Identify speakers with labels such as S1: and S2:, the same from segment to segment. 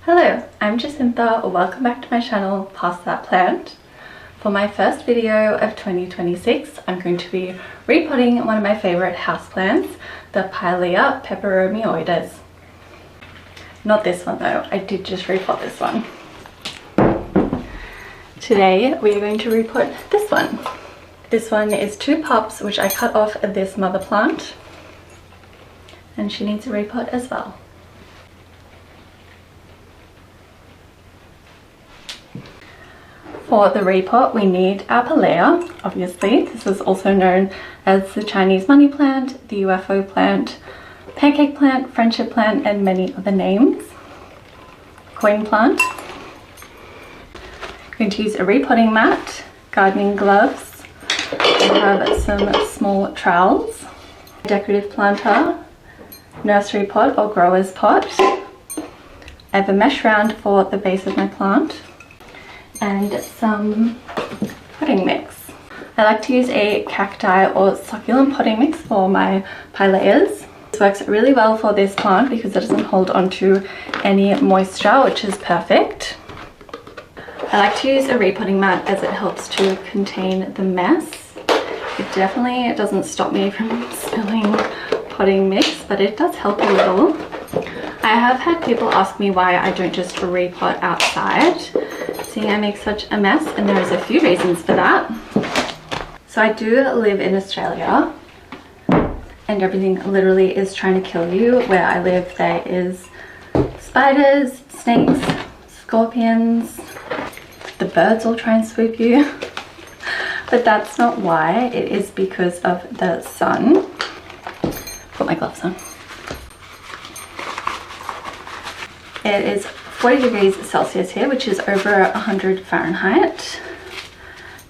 S1: Hello, I'm Jacinta. Welcome back to my channel, Past That Plant. For my first video of 2026, I'm going to be repotting one of my favorite houseplants, the Pilea Peperomioides. Not this one though, I did just repot this one. Today we are going to repot this one. This one is 2 pops which I cut off this mother plant, and she needs a repot as well. For the repot, we need our Pilea, obviously. This is also known as the Chinese money plant, the UFO plant, pancake plant, friendship plant, and many other names. Coin plant. I'm going to use a repotting mat, gardening gloves. I have some small trowels, decorative planter, nursery pot or grower's pot. I have a mesh round for the base of my plant, and some potting mix. I like to use a cacti or succulent potting mix for my Pileas. This works really well for this plant because it doesn't hold onto any moisture, which is perfect. I like to use a repotting mat as it helps to contain the mess. It definitely doesn't stop me from spilling potting mix, but it does help a little. I have had people ask me why I don't just repot outside, seeing I make such a mess, and there's a few reasons for that. So I do live in Australia, and everything literally is trying to kill you. Where I live there is spiders, snakes, scorpions, the birds will try and swoop you. But that's not why, it is because of the sun. Put my gloves on. It is 40 degrees Celsius here, which is over 100 Fahrenheit.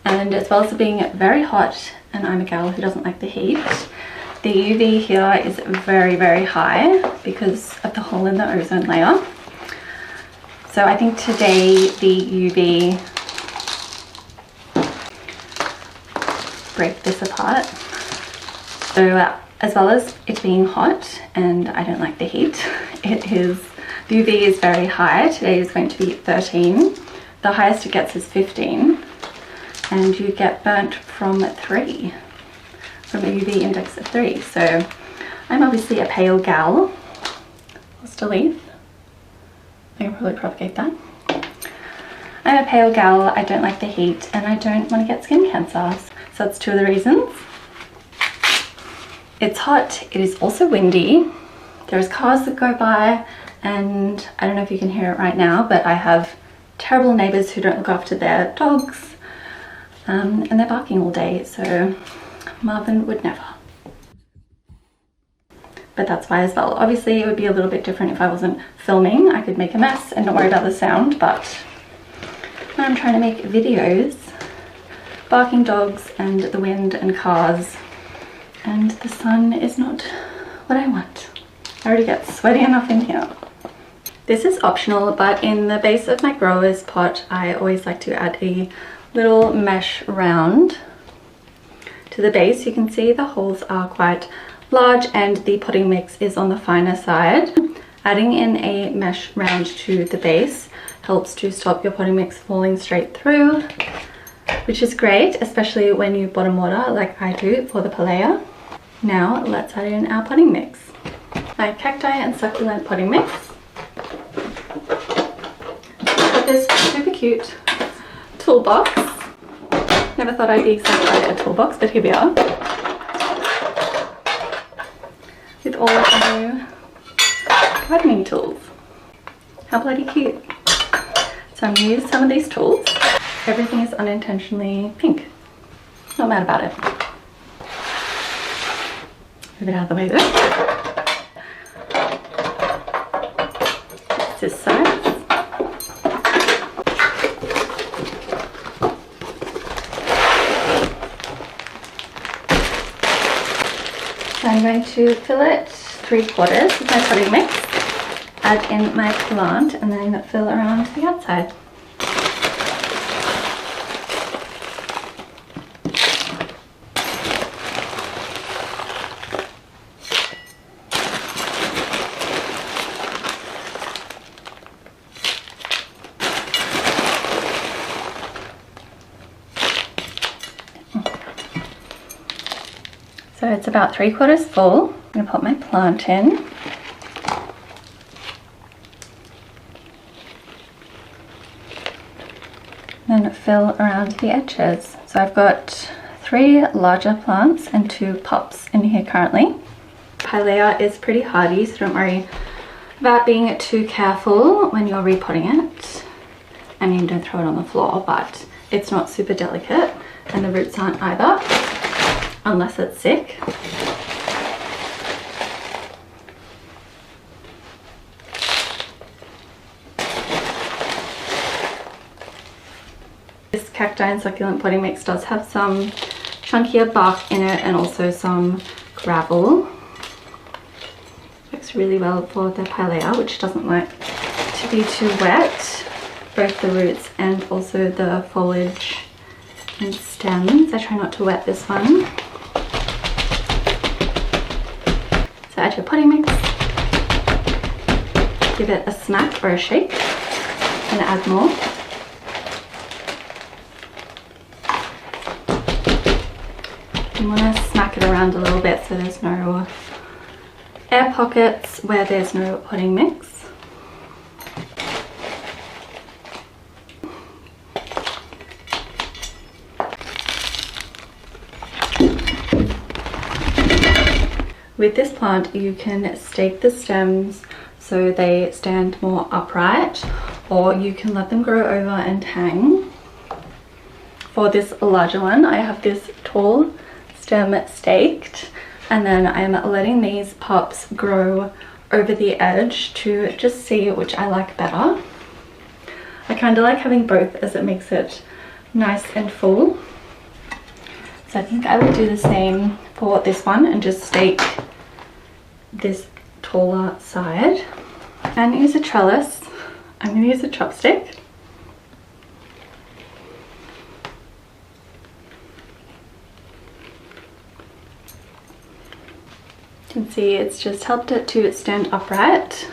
S1: And as well as being very hot, and I'm a gal who doesn't like the heat, the UV here is very, very high because of the hole in the ozone layer. So I think today the UV, break this apart. So as well as it being hot, and I don't like the heat, the UV is very high. Today is going to be 13. The highest it gets is 15. And you get burnt from 3, from a UV index of 3. So I'm obviously a pale gal. Lost a leaf. I can probably propagate that. I'm a pale gal, I don't like the heat, and I don't want to get skin cancer. So that's 2 of the reasons. It's hot, it is also windy. There's cars that go by, and I don't know if you can hear it right now, but I have terrible neighbors who don't look after their dogs, and they're barking all day, so Marvin would never. But that's why as well. Obviously it would be a little bit different if I wasn't filming. I could make a mess and not worry about the sound, but when I'm trying to make videos, barking dogs and the wind and cars and the sun is not what I want. I already get sweaty enough in here. This is optional, but in the base of my grower's pot, I always like to add a little mesh round to the base. You can see the holes are quite large and the potting mix is on the finer side. Adding in a mesh round to the base helps to stop your potting mix falling straight through, which is great, especially when you bottom water like I do for the Pilea. Now let's add in our potting mix. My cacti and succulent potting mix. Got this super cute toolbox. Never thought I'd be excited by a toolbox, but here we are. With all of the new gardening tools. How bloody cute. So I'm going to use some of these tools. Everything is unintentionally pink. Not mad about it. Move it out of the way though. This side. So I'm going to fill it 3/4 with my potting mix, add in my plant, and then fill around the outside. So it's about 3/4 full. I'm going to put my plant in. Then fill around the edges. So I've got 3 larger plants and 2 pops in here currently. Pilea is pretty hardy, so don't worry about being too careful when you're repotting it. I mean, don't throw it on the floor, but it's not super delicate, and the roots aren't either, unless it's sick. This cacti and succulent potting mix does have some chunkier bark in it and also some gravel. Works really well for the Pilea, which doesn't like to be too wet. Both the roots and also the foliage and stems. I try not to wet this one. So add your potting mix, give it a smack or a shake, and add more. You want to smack it around a little bit so there's no air pockets where there's no potting mix. With this plant, you can stake the stems so they stand more upright, or you can let them grow over and hang. For this larger one, I have this tall stem staked, and then I'm letting these pops grow over the edge to just see which I like better. I kind of like having both as it makes it nice and full. So I think I will do the same for this one and just stake this taller side. And use a trellis. I'm going to use a chopstick. You can see it's just helped it to stand upright.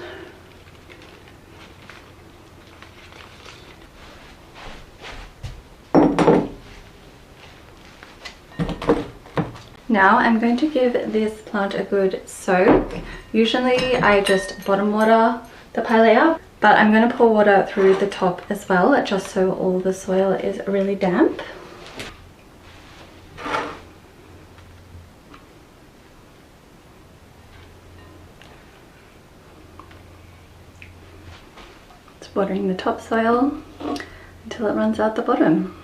S1: Now I'm going to give this plant a good soak. Usually I just bottom water the Pilea, but I'm going to pour water through the top as well, just so all the soil is really damp. It's watering the topsoil until it runs out the bottom.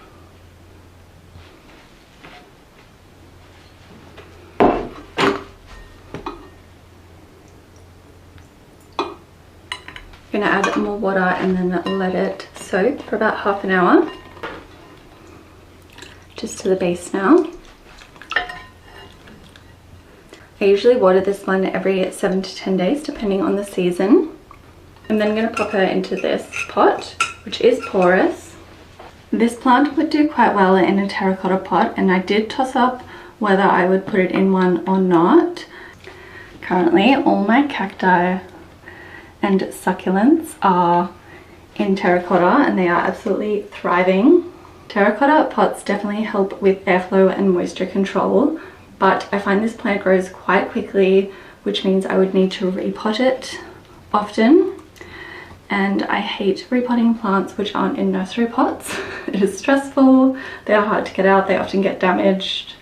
S1: I'm going to add more water and then let it soak for about half an hour. Just to the base now. I usually water this one every 7 to 10 days depending on the season. I'm then going to pop her into this pot, which is porous. This plant would do quite well in a terracotta pot, and I did toss up whether I would put it in one or not. Currently all my cacti and succulents are in terracotta and they are absolutely thriving. Terracotta pots definitely help with airflow and moisture control, but I find this plant grows quite quickly, which means I would need to repot it often. And I hate repotting plants which aren't in nursery pots. It is stressful, they are hard to get out, they often get damaged.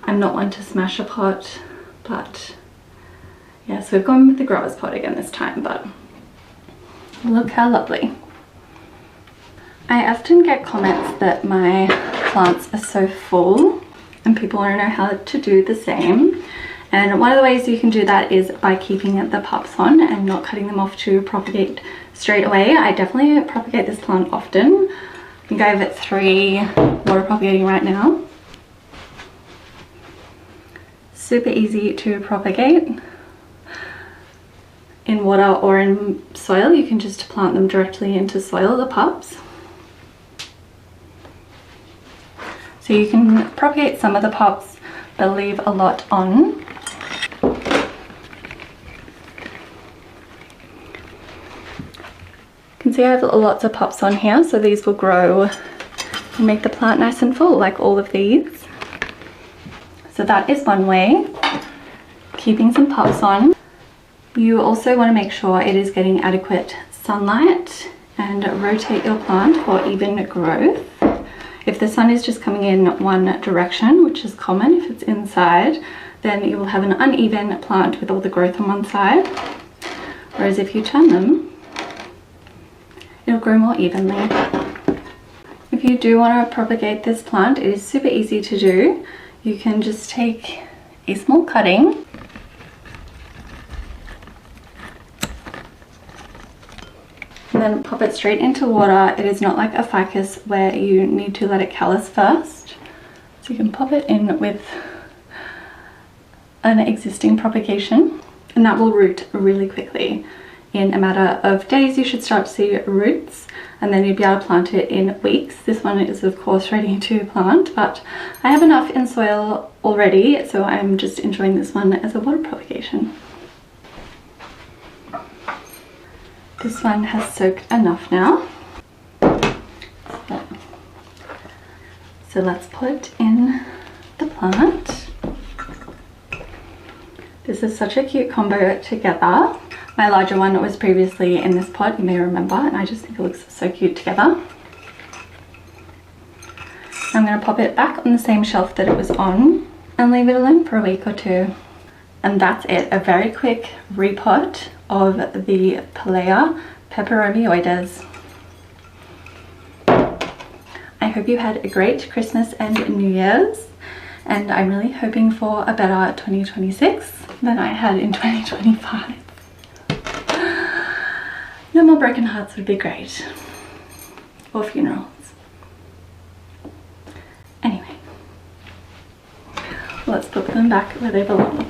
S1: I'm not one to smash a pot, but yeah, so we've gone with the grower's pot again this time, but look how lovely. I often get comments that my plants are so full and people want to know how to do the same. And one of the ways you can do that is by keeping the pops on and not cutting them off to propagate straight away. I definitely propagate this plant often. I think I have 3 water propagating right now. Super easy to propagate. In water or in soil, you can just plant them directly into soil, the pops. So you can propagate some of the pops but leave a lot on. You can see I have lots of pops on here, so these will grow and make the plant nice and full like all of these. So that is one way. keeping some pots on. You also want to make sure it is getting adequate sunlight and rotate your plant for even growth. If the sun is just coming in one direction, which is common if it's inside, then you will have an uneven plant with all the growth on one side. Whereas if you turn them, it'll grow more evenly. If you do want to propagate this plant, it is super easy to do. You can just take a small cutting and then pop it straight into water. It is not like a ficus where you need to let it callus first. So you can pop it in with an existing propagation and that will root really quickly. In a matter of days you should start to see roots, and then you'll be able to plant it in weeks. This one is of course ready to plant, but I have enough in soil already, so I'm just enjoying this one as a water propagation. This one has soaked enough now. So let's put in the plant. This is such a cute combo together. My larger one was previously in this pot, you may remember, and I just think it looks so cute together. I'm going to pop it back on the same shelf that it was on and leave it alone for a week or two. And that's it, a very quick repot of the Pilea Peperomioides. I hope you had a great Christmas and New Year's, and I'm really hoping for a better 2026 than I had in 2025. No more broken hearts would be great, or funerals. Anyway, let's put them back where they belong.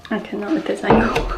S1: I cannot with this angle.